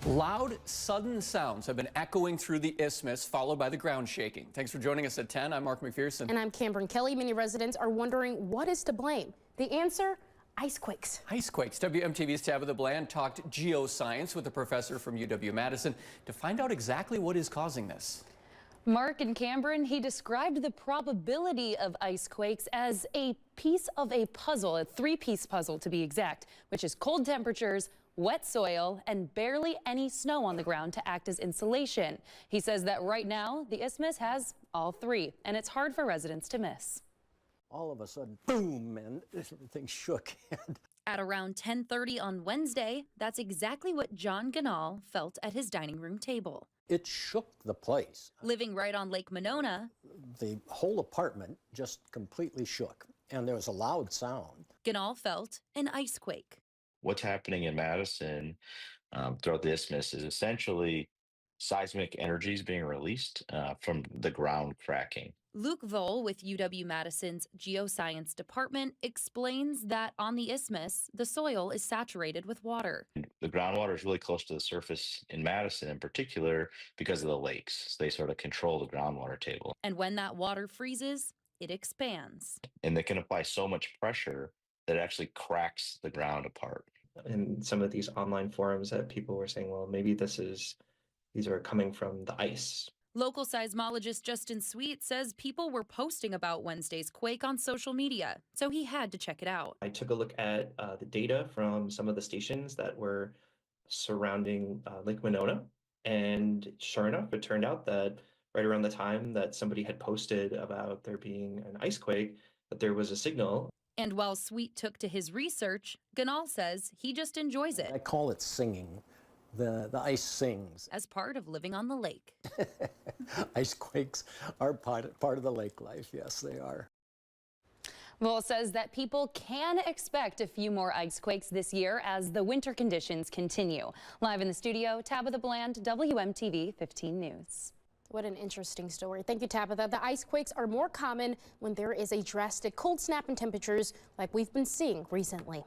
Loud, sudden sounds have been echoing through the Isthmus, followed by the ground shaking. Thanks for joining us at 10. I'm Mark McPherson. And I'm Cameron Kelly. Many residents are wondering what is to blame. The answer? Icequakes. Icequakes. WMTV's Tabitha Bland talked geoscience with a professor from UW-Madison to find out exactly what is causing this. Mark and Cameron, he described the probability of icequakes as a piece of a puzzle, a three-piece puzzle to be exact, which is cold temperatures, wet soil, and barely any snow on the ground to act as insulation. He says that right now, the Isthmus has all three, and it's hard for residents to miss. All of a sudden, boom, and everything shook. At around 10:30 on Wednesday, that's exactly what John Ganal felt at his dining room table. It shook the place. Living right on Lake Monona, The whole apartment just completely shook, and there was a loud sound. Ganal felt an icequake. What's happening in Madison throughout the Isthmus is essentially seismic energies being released from the ground cracking. Luke Voll with UW-Madison's Geoscience Department explains that on the Isthmus, the soil is saturated with water. The groundwater is really close to the surface in Madison in particular because of the lakes. They sort of control the groundwater table. And when that water freezes, it expands. And they can apply so much pressure that it actually cracks the ground apart. In some of these online forums that people were saying, well, maybe these are coming from the ice. Local seismologist Justin Sweet says people were posting about Wednesday's quake on social media, so he had to check it out. I took a look at the data from some of the stations that were surrounding Lake Monona, and sure enough, it turned out that right around the time that somebody had posted about there being an icequake, that there was a signal. And while Sweet took to his research, Ganal says he just enjoys it. I call it singing. The ice sings. As part of living on the lake. Icequakes are part of the lake life. Yes, they are. Voll says that people can expect a few more icequakes this year as the winter conditions continue. Live in the studio, Tabitha Bland, WMTV 15 News. What an interesting story. Thank you, Tabitha. The icequakes are more common when there is a drastic cold snap in temperatures like we've been seeing recently.